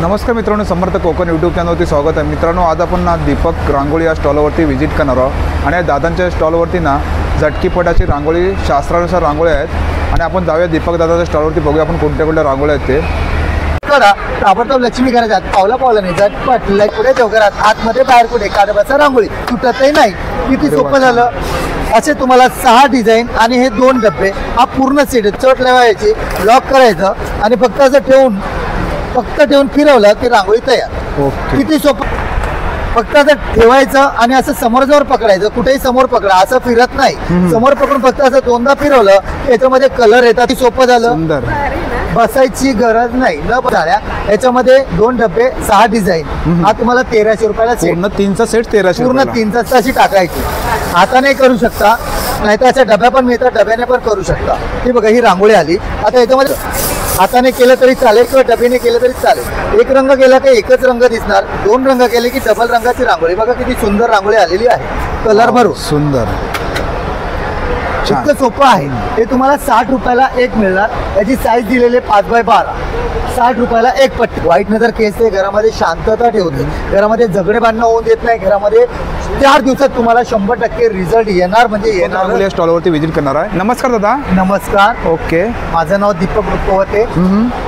नमस्कार मित्रांनो, समर्थ कोकण यूट्यूब चॅनलवरती स्वागत आहे। मित्रांनो, आज आपण ना दीपक रांगोळी या स्टॉलवरती व्हिजिट करणार आहोत आणि दादांच्या स्टॉलवरती ना झटकीपटाची रांगोळी शास्त्रानुसार रांगोळ्या आहेत आणि आपण जाऊया दीपक दादाच्या स्टॉलवरती, बघूया आपण कोणत्या कोणत्या रांगोळ्या आहेत ते। ताबडतोब लक्ष्मी घराच्या पावला पावला नाही, झटपट पुढे देवघरात आतमध्ये बाहेर कुठे कादबाचा रांगोळी तुटतही नाही। किती सोपं झालं। असे तुम्हाला 6 डिझाईन आणि हे 2 डब्बे, हा पूर्ण सेट चट लावायची, लॉक करायचं आणि फक्त असं ठेवून फिरवलं की रांगोळी तयार। किती सोपं, फक्त असं ठेवायचं आणि असं समोर पकडायचं, कुठेही समोर पकडा, असं फिरत नाही, समोर पकडून फक्त असं 2दा फिरवलं याच्यामध्ये कलर येतात। सोपं झालं, सुंदर, बसायची गरज नाही, न बसायला। याच्यामध्ये 2 डब्बे 6 डिझाईन, हा तुम्हाला 1300 रुपयाला सेट। पूर्ण 3चा सेट 1300, पूर्ण 3चा अशी टाकायची। हाताने करू शकता, नाहीतर अशा डब्या पण मिळतात, डब्याने पण करू शकता। ही बघा, ही रांगोळी आली। आता याच्यामध्ये हाताने केलं तरी चालेल किंवा डब्याने केलं तरी चालेल। एक रंग केला की एकच रंग दिसणार, 2 रंग केले की डबल रंगाची रांगोळी। बघा किती सुंदर रांगोळी आलेली आहे, कलर भरून सुंदर, इतकं सोपं आहे। हे तुम्हाला 60 रुपयाला एक मिळणार। याची साईज दिलेली 5x12, 60 रुपयाला एक पट्टी। व्हाईट नजर केस ते घरामध्ये शांतता ठेवते, घरामध्ये झगडे भांडणं होऊन देत नाही, घरामध्ये 4 दिवसात तुम्हाला 100% रिझल्ट येणार म्हणजे येणार। या स्टॉलवरती व्हिजिट करणार आहे। नमस्कार दादा। नमस्कार। ओके, माझं नाव दीपक रुपवते।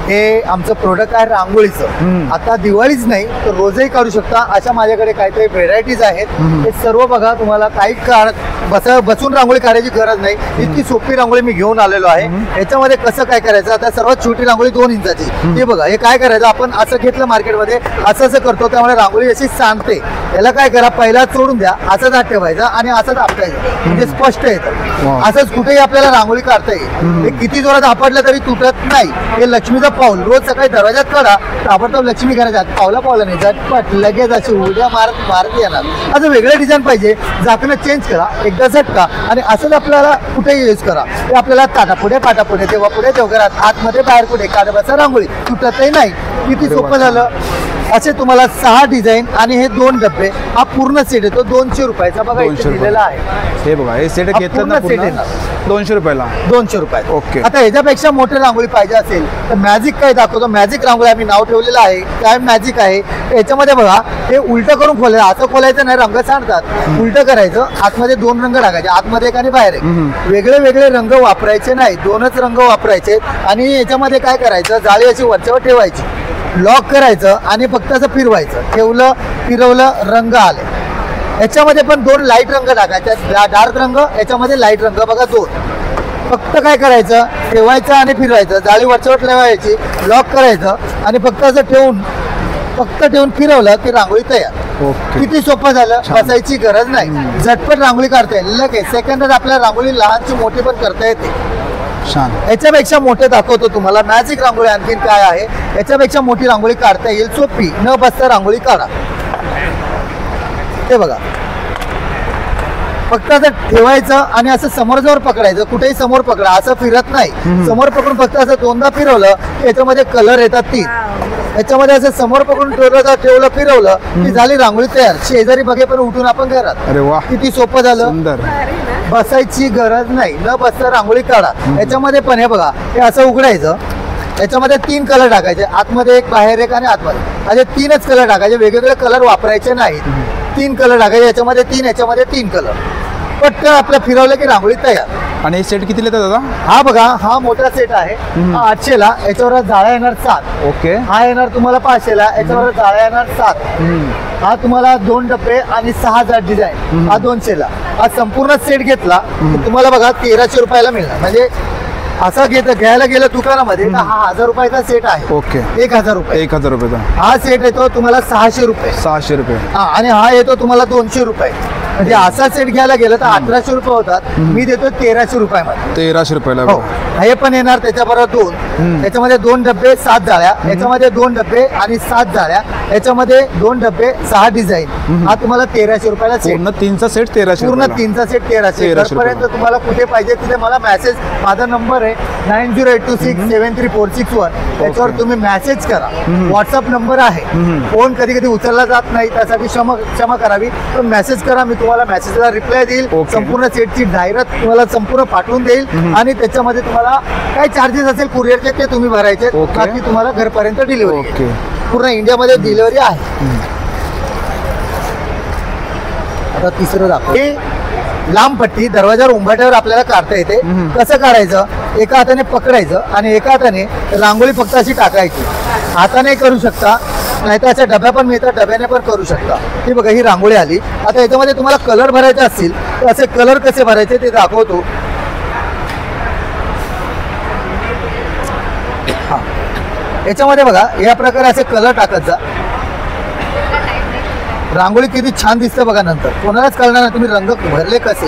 हे आमचं प्रोडक्ट आहे रांगोळीचं। आता दिवाळीच नाही तर रोजही काढू शकता, अशा माझ्याकडे काहीतरी व्हेरायटीज आहेत। हे सर्व बघा, तुम्हाला काही बसून रांगोळी काढायची गरज नाही, इतकी सोपी रांगोळी मी घेऊन आलेलो आहे। याच्यामध्ये कसं काय करायचं, आता सर्वात छोटी रांगोळी 2 इंचाची, हे बघा। हे काय करायचं, आपण असं घेतलं मार्केटमध्ये, असं करतो, त्यामुळे रांगोळी अशी सांगते। याला काय करा, पहिला सोडून द्या, असंच हात ठेवायचं आणि असंच आपटायचं, म्हणजे स्पष्ट येतं। असंच कुठेही आपल्याला रांगोळी काढता येईल। हे किती जोरात आपटलं तरी तुटत नाही। हे लक्ष्मीचं पाऊल रोज सकाळी दरवाजात काढा, ताबडतोब लक्ष्मी घराच्या पावला पावला नाही, झटपट लगेच अशी उड्या मारत येणार। असं वेगळं डिझाईन पाहिजे, झाकणं चेंज करा, एकदा झटका आणि असंच आपल्याला कुठेही यूज करा। हे आपल्याला पाटा पुढे देवा पुढे देवघरात आतमध्ये बाहेर कुठे कादबाचा रांगोळी तुटतही नाही। किती सोपं झालं। असे तुम्हाला 6 डिझाईन आणि हे 2 डब्बे, हा पूर्ण सेट येतो 200 रुपयाचा। बघा इथे दिलेला आहे, हे बघा, हे सेट घेतलं ना पूर्ण 200 रुपयाला, 200 रुपये। ओके। आता ह्याच्यापेक्षा मोठी रांगोळी पाहिजे असेल तर मॅजिक काय दाखवतो, मॅजिक रांगोळी आम्ही नाव ठेवलेलं आहे। काय मॅजिक आहे, याच्यामध्ये बघा, हे उलटं करून खोलायचं, असं खोलायचं नाही, रंग सांडतात। उलटं करायचं, आतमध्ये 2 रंग टाकायचे, आतमध्ये एक आणि बाहेर एक। वेगळे वेगळे रंग वापरायचे नाही, 2च रंग वापरायचे। आणि याच्यामध्ये काय करायचं, जाळी अशी वरच्यावर ठेवायची, लॉक करायचं आणि फक्त असं फिरवायचं, ठेवलं फिरवलं, रंग आले। याच्यामध्ये पण 2 लाईट रंग टाकायचे, डार्क रंग, याच्यामध्ये लाईट रंग, बघा 2। फक्त काय करायचं, ठेवायचं आणि फिरवायचं, जाळी वरच्यावर ठेवायची, लॉक करायचं आणि फक्त असं ठेवून फिरवलं की रांगोळी तयार। किती सोपं झालं, बसायची गरज नाही, झटपट रांगोळी काढता येईल, लगेच सेकंदात आपल्या रांगोळी लहानची मोठी पण करता येते। याच्यापेक्षा मोठे दाखवतो तुम्हाला मॅजिक रांगोळी आणखीन काय आहे। याच्यापेक्षा मोठी रांगोळी काढता येईल, सोपी, न बसता रांगोळी काढा। हे बघा, फक्त असं ठेवायचं आणि असं समोर पकडायचं, कुठेही समोर पकडा, असं फिरत नाही, समोर पकडून फक्त असं 2दा फिरवलं याच्यामध्ये कलर येतात 3। याच्यामध्ये असं समोर पकडून ठेवलं फिरवलं की झाली रांगोळी तयार। शेजारी बघे पण उठून आपण घरात। अरे वा, किती सोपं झालं, सुंदर, बसायची गरज नाही, न बसता रांगोळी काढा। याच्यामध्ये पण हे बघा, हे असं उघडायचं, याच्यामध्ये 3 कलर टाकायचे, आतमध्ये एक, बाहेर एक आणि आतमध्ये, असे 3च कलर टाकायचे, वेगवेगळे कलर वापरायचे नाहीत। 3 कलर टाकायचे, याच्यामध्ये 3, याच्यामध्ये 3 कलर, पटकन आपलं फिरवलं की रांगोळी तयार। आणि सेट कितीला येतात दादा? हा बघा, हा मोठा सेट आहे, हा 800ला, याच्यावर जाळ्या येणार 7। ओके। हा येणार तुम्हाला 500ला, याच्यावर जाळ्या येणार 7। हा तुम्हाला 2 डब्बे आणि 6 डिझाईन, हा 200ला। हा संपूर्ण सेट घेतला तुम्हाला बघा 1300 रुपयाला मिळणार। म्हणजे असं घ्यायला गेलं दुकानामध्ये तर हा 1000 रुपयाचा सेट आहे। ओके। 1000 रुपये, 1000 रुपयाचा हा सेट येतो तुम्हाला 600 रुपये, 600 रुपये। आणि हा येतो तुम्हाला 200 रुपये। म्हणजे असा सेट घ्यायला गेलं तर 1800 रुपये होतात, मी देतो 1300 रुपयामध्ये, 1300 रुपयाला। हो, हे पण येणार त्याच्याबरोबर 2, याच्यामध्ये 2 डब्बे 7 जाळ्या, याच्यामध्ये 2 डब्बे आणि 7 जाळ्या, याच्यामध्ये 2 डब्बे 6 डिझाईन, हा तुम्हाला 1300 रुपयाला सेट। पूर्ण 3चा सेट 1300, पूर्ण 3चा सेट 1300 पर्यंत। तुम्हाला कुठे पाहिजे तिथे मला मेसेज, माझा नंबर आहे 9082673461, त्याच्यावर तुम्ही मेसेज करा। व्हॉट्सअप नंबर आहे, फोन कधी कधी उचलला जात नाही, त्यासाठी क्षमा करावी, पण मेसेज करा, मी तुम्हाला मेसेजला रिप्लाय देईल। संपूर्ण सेटची जाहिरात तुम्हाला संपूर्ण पाठवून देईल आणि त्याच्यामध्ये तुम्हाला काय चार्जेस असेल कुरिअरचे ते तुम्ही भरायचे, बाकी तुम्हाला घरपर्यंत डिलिव्हरी। पूर्ण इंडियामध्ये डिलिव्हरी आहे. आता तिसरं दाखव. हे लांब पट्टी दरवाजावर उंबाट्यावर आपल्याला काढता येते. कसं काढायचं, एका हाताने पकडायचं आणि एका हाताने रांगोळी फक्त अशी टाकायची. हाताने करू शकता, नाहीतर अशा डब्या पण मिळतात, डब्याने पण करू शकता. ही बघा, ही रांगोळी आली. आता याच्यामध्ये तुम्हाला कलर भरायचे असतील तर असे कलर कसे भरायचे ते दाखवतो. हा, याच्यामध्ये बघा या प्रकारे असे कलर टाकत जा. रांगोळी किती छान दिसते बघा. नंतर कोणालाच कळणार नाही तुम्ही रंग भरले कसे.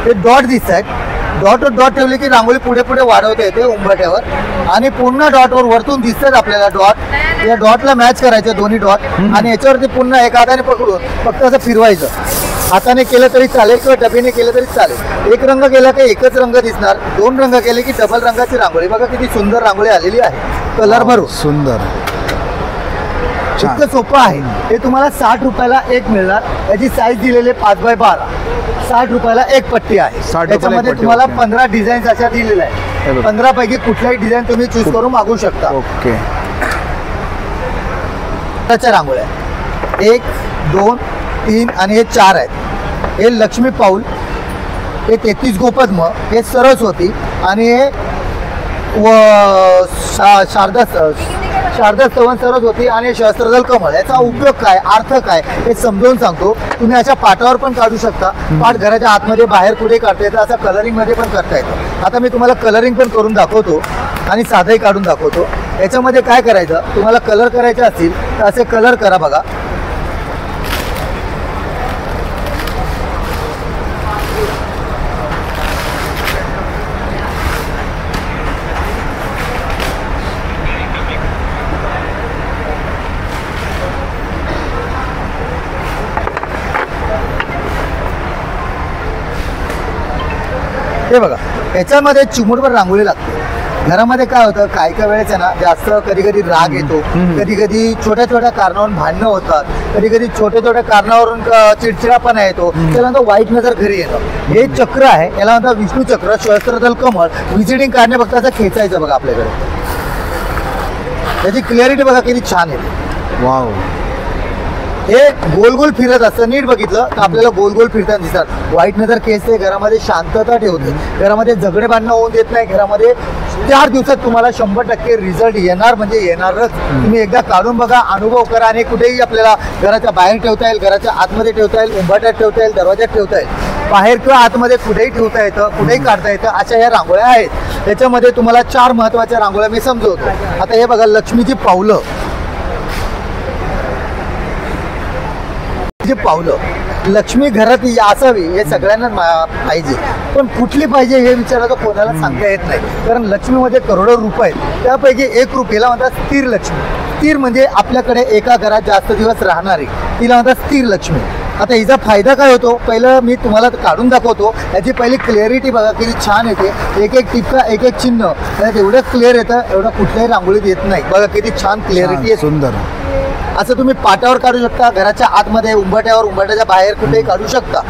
हे डॉट दिसत आहेत. डॉट ठेवले की रांगोळी पुढे पुढे वाढवता येते उंबरठ्यावर. आणि पूर्ण डॉटवर वरतून दिसतात आपल्याला डॉट. या डॉटला मॅच करायचे दोन्ही डॉट आणि याच्यावरती पुन्हा एका हाताने पकडून फक्त असं फिरवायचं. हाताने केलं तरी चालेल किंवा डबीने केलं तरी चालेल. एक रंग केला की एकच रंग दिसणार, दोन रंग केले की डबल रंगाची रांगोळी. बघा किती सुंदर रांगोळी आलेली आहे कलर भरून. सुंदर, इतकं सोपं आहे. हे तुम्हाला 60 रुपयाला एक मिळणार. याची साईज दिलेली 5x12. 60 रुपयाला एक पट्टी आहे. 60 रुपयाला एक त्याच्यामध्ये पट्टी, तुम्हाला ओके. 15 डिझाईन्स अशा दिलेल्या आहेत. 15 पैकी कुठल्याही डिझाईन तुम्ही चूज करून मागू शकता. ओके. त्याच्या रांगोळ्या 1, 2, 3 आणि हे 4 आहेत. हे लक्ष्मी पाऊल, हे 33 गोपद्म, हे सरस्वती आणि हे शारदा स्तवन सरस्वती आणि सहस्त्रदल कमळ. याचा उपयोग काय, अर्थ काय हे समजावून सांगतो. तुम्ही अशा पाटावर पण काढू शकता. पाट घराच्या आतमध्ये बाहेर कुठे काढता येतं, असं कलरिंग मध्ये पण करता येतं. आता मी तुम्हाला कलरिंग पण करून दाखवतो आणि साधंही काढून दाखवतो. याच्यामध्ये काय करायचं, तुम्हाला कलर करायचे असतील तर असे कलर करा. बघा हे बघा, याच्यामध्ये चिमुटभर रांगोळी लागते. घरामध्ये काय होतं, काय काय वेळेस आहे ना जास्त कधी कधी राग येतो, कधी कधी छोट्या छोट्या कारणावरून भांडणं होतात, कधी कधी छोट्या छोट्या कारणावरून चिडचिडापणा येतो. त्यानंतर वाईट नजर घरी येतं. हे चक्र आहे, याला म्हणतात विष्णू चक्र, सहस्त्रदल कमळ. विजिटिंग कार्डने फक्त असं खेचायचं बघा आपल्याकडे. त्याची क्लिअरिटी बघा किती छान येते. वाव. हे गोल गोल फिरत असतं. नीट बघितलं तर आपल्याला गोल गोल फिरताना दिसतात. वाईट नजर खेचते, घरामध्ये शांतता ठेवते, घरामध्ये झगडे भांडणं होऊन देत नाही. घरामध्ये 4 दिवसात तुम्हाला 100% रिझल्ट येणार म्हणजे येणारच. तुम्ही एकदा काढून बघा, अनुभव करा आणि कुठेही आपल्याला घराच्या बाहेर ठेवता येईल, घराच्या आतमध्ये ठेवता येईल, उंबाट्यात ठेवता येईल, दरवाज्यात ठेवता येईल, बाहेर किंवा आतमध्ये कुठेही ठेवता येतं, कुठेही काढता येतं. अशा ह्या रांगोळ्या आहेत. त्याच्यामध्ये तुम्हाला 4 महत्त्वाच्या रांगोळ्या मी समजवतो. आता हे बघा, लक्ष्मीची पावलं. पावलं, लक्ष्मी घरात असावी हे सगळ्यांना पाहिजे, पण कुठली पाहिजे हे विचारायचं कोणाला सांगता येत नाही. कारण लक्ष्मीमध्ये करोडो रूप आहेत. त्यापैकी एक रूप याला म्हणतात स्थिर लक्ष्मी. स्थिर म्हणजे आपल्याकडे एका घरात जास्त दिवस राहणारी, तिला म्हणतात स्थिर लक्ष्मी. आता हिचा फायदा काय होतो, पहिलं मी तुम्हाला काढून दाखवतो. याची पहिली क्लिअरिटी बघा किती छान येते. एक एक टिपका, एक एक चिन्ह त्यात एवढं क्लिअर येतं, एवढं कुठल्याही रांगोळीत येत नाही. बघा किती छान क्लिअरिटी आहे. सुंदर. असं तुम्ही पाटावर काढू शकता, घराच्या आतमध्ये, उंबरठ्यावर, उंबरठ्याच्या बाहेर कुठेही काढू शकता.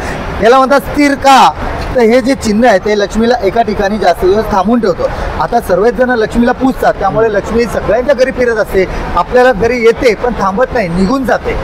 याला म्हणतात स्थिर का, तर हे जे चिन्ह आहे ते लक्ष्मीला एका ठिकाणी जास्त दिवस थांबून ठेवतो. आता सर्वच जण लक्ष्मीला पूजतात, त्यामुळे लक्ष्मी सगळ्यांच्या घरी फिरत असते. आपल्याला घरी येते पण थांबत नाही, निघून जाते.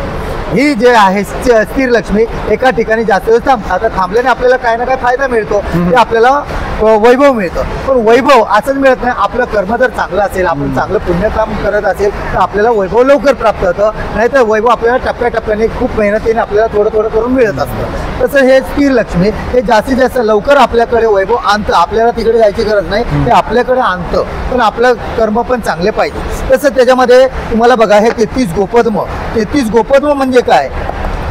ही जे आहे स्थिर लक्ष्मी एका ठिकाणी जास्त दिवस थांबतात. आता थांबल्याने आपल्याला काही ना काही फायदा मिळतो, ते आपल्याला वैभव मिळतं. पण वैभव असंच मिळत नाही. आपलं कर्म जर चांगलं असेल, आपण चांगलं पुण्यकाम करत असेल तर आपल्याला वैभव लवकर प्राप्त होतं. नाहीतर वैभव आपल्याला टप्प्याटप्प्याने खूप मेहनतीने आपल्याला थोडं थोडं करून मिळत असतं. तसं हे स्थिर लक्ष्मी हे जास्तीत जास्त लवकर आपल्याकडे वैभव आणतं. आपल्याला तिकडे जायची गरज नाही, ते आपल्याकडे आणतं. पण आपलं कर्म पण चांगले पाहिजे. तसं त्याच्यामध्ये तुम्हाला बघा, हे 33 गोपद्म. 33 गोपद्म म्हणजे काय,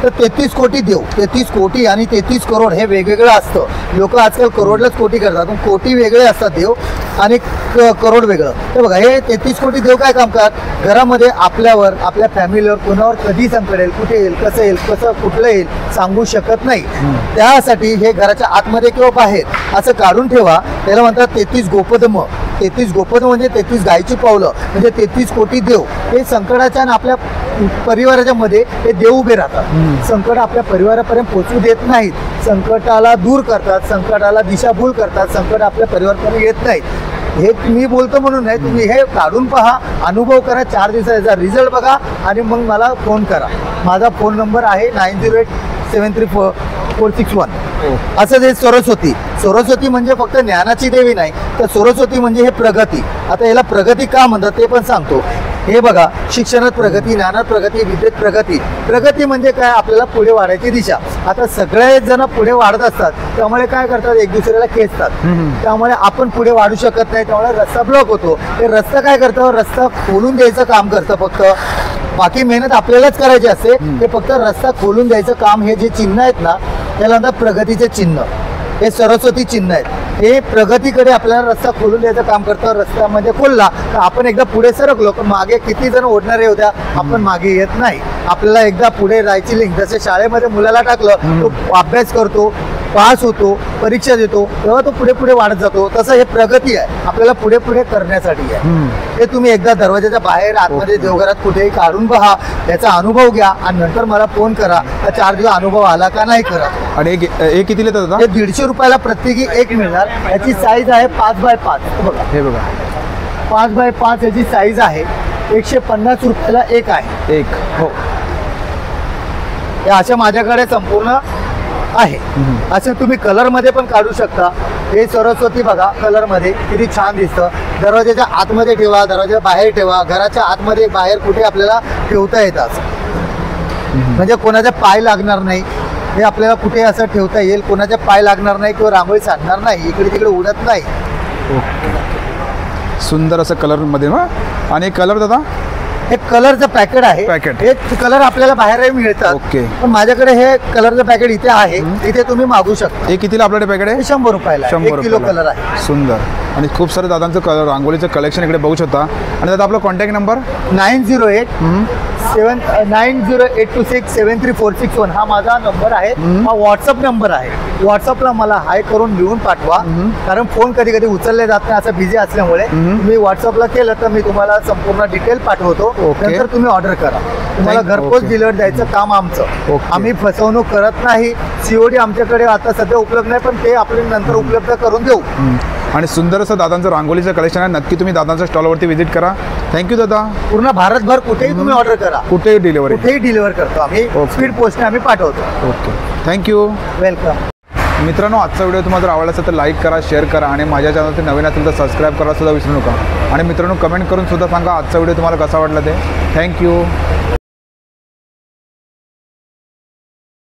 तर 33 कोटी देव. 33 कोटी आणि 33 करोड हे वेगवेगळं असतं. लोक आजकाल करोडलाच कोटी करतात, पण कोटी वेगळे असतात देव आणि करोड वेगळं. तर बघा, हे 33 कोटी देव काय काम करतात, घरामध्ये आपल्यावर, आपल्या फॅमिलीवर, कोणावर कधी संकट येईल, कुठे येईल, कसं कुठलं येईल सांगू शकत नाही. त्यासाठी हे घराच्या आतमध्ये किंवा बाहेर असं काढून ठेवा. त्याला म्हणतात 33 गोपद्म. 33 गोपन म्हणजे 33 गायची पावलं म्हणजे 33 कोटी देव हे संकटाच्या आणि आपल्या परिवाराच्या मध्ये हे देव उभे राहतात. संकट आपल्या परिवारापर्यंत पोहोचू देत नाहीत, संकटाला दूर करतात, संकटाला दिशाभूल करतात, संकट आपल्या परिवारापर्यंत येत नाहीत. हे मी बोलतो म्हणून नाही, तुम्ही हे काढून पहा, अनुभव करा, 4 दिवसाचा रिझल्ट बघा आणि मग मला फोन करा. माझा फोन नंबर आहे 9087344661. असं ते सरस्वती म्हणजे फक्त ज्ञानाची देवी नाही, तर सरस्वती म्हणजे हे प्रगती. आता याला प्रगती का म्हणतात ते पण सांगतो. हे बघा, शिक्षणात प्रगती, ज्ञानात प्रगती, विद्येत प्रगती. प्रगती म्हणजे काय, आपल्याला पुढे वाढायची दिशा. आता सगळे जण पुढे वाढत असतात, त्यामुळे काय करतात, एक दुसऱ्याला खेचतात. त्यामुळे आपण पुढे वाढू शकत नाही, त्यामुळे रस्ता ब्लॉक होतो. हे रस्ता काय करतं, रस्ता खोलून द्यायचं काम करतं फक्त. बाकी मेहनत आपल्यालाच करायची असते, हे फक्त रस्ता खोलून द्यायचं काम. हे जे चिन्ह आहेत ना, त्याला म्हणतात प्रगतीचे चिन्ह. हे सरस्वती चिन्ह आहेत. हे प्रगतीकडे आपल्याला रस्ता खोलून द्यायचं काम करतं. रस्त्यामध्ये खोलला तर आपण एकदा पुढे सरकलो, पण मागे किती जण ओढणारे होत्या, आपण मागे येत नाही. आपल्याला एकदा पुढे जायची लिंक. जसे शाळेमध्ये मुलाला टाकलं, तो अभ्यास करतो, पास होतो, परीक्षा देतो, तेव्हा तो पुढे पुढे वाढत जातो. तसं हे प्रगती आहे, आपल्याला पुढे पुढे करण्यासाठी आहे. हे तुम्ही एकदा दरवाजाच्या बाहेर, आतमध्ये, देवघरात कुठेही काढून पहा, त्याचा अनुभव घ्या आणि नंतर मला फोन करा. 4 दिवस अनुभव आला का नाही करा. आणि हे किती येतात दादा? हे 150 रुपयाला प्रत्येकी एक मिळणार. याची साईज आहे 5x5. बघा, हे बघा, 5x5 याची साईज आहे. 150 रुपयाला एक आहे. एक. हो, हे अशा माझ्याकडे संपूर्ण आहे. असं तुम्ही कलर मध्ये पण काढू शकता. हे सरस्वती बघा, कलर मध्ये किती छान दिसतं. दरवाजाच्या आतमध्ये ठेवा, दरवाजाच्या बाहेर ठेवा, घराच्या आतमध्ये बाहेर कुठे आपल्याला ठेवता येतात. म्हणजे कोणाचा पाय लागणार नाही. हे आपल्याला कुठे असं ठेवता येईल, कोणाच्या पाय लागणार नाही किंवा रांगोळी सांडणार नाही, इकडे तिकडे उडत नाही. सुंदर असं कलरमध्ये ना. आणि कलर दादा? हे कलरचं पॅकेट आहे. हे कलर आपल्याला बाहेरही मिळतात. ओके. पण माझ्याकडे हे कलरचं पॅकेट इथे आहे, इथे तुम्ही मागू शकता. हे कितीला आपल्याकडे पॅकेट आहे? 100 रुपयाला. 1 किलो कलर आहे. सुंदर. आणि खूप सारे दादांचं कलर, रांगोळीचं कलेक्शन इकडे बघू शकता. आणि दादा आपला कॉन्टॅक्ट नंबर 908782673461 हा माझा नंबर आहे. हा व्हॉट्सअप नंबर आहे. व्हॉट्सअपला मला हाय करून लिहून पाठवा, कारण फोन कधी कधी उचलले जात नाही, असं बिझी असल्यामुळे. तुम्ही व्हॉट्सअपला केलं तर मी तुम्हाला संपूर्ण डिटेल पाठवतो. नंतर तुम्ही ऑर्डर करा. तुम्हाला घरपोच डिलिव्हर द्यायचं काम आमचं. आम्ही फसवणूक करत नाही. COD आमच्याकडे आता सध्या उपलब्ध नाही, पण ते आपल्याला नंतर उपलब्ध करून देऊ. आणि सुंदर असं दादांचं रांगोळीचं कलेक्शन आहे. नक्की तुम्ही दादांच्या स्टॉलवरती व्हिजिट करा. थँक्यू दादा. पूर्ण भारतभर कुठेही तुम्ही ऑर्डर करा, कुठेही डिलिव्हरी करतो आम्ही. स्पीड पोस्टने आम्ही पाठवतो. Okay, thank you, welcome. मित्रांनो, आजचा व्हिडिओ तुम्हाला जर आवडला असेल तर लाईक करा, शेअर करा आणि माझ्या चॅनलवरती नवीन असेल तर सबस्क्राईब करायला सुद्धा विसरू नका. आणि मित्रांनो, कमेंट करून सुद्धा सांगा आजचा व्हिडिओ तुम्हाला कसा वाटला ते. थँक्यू.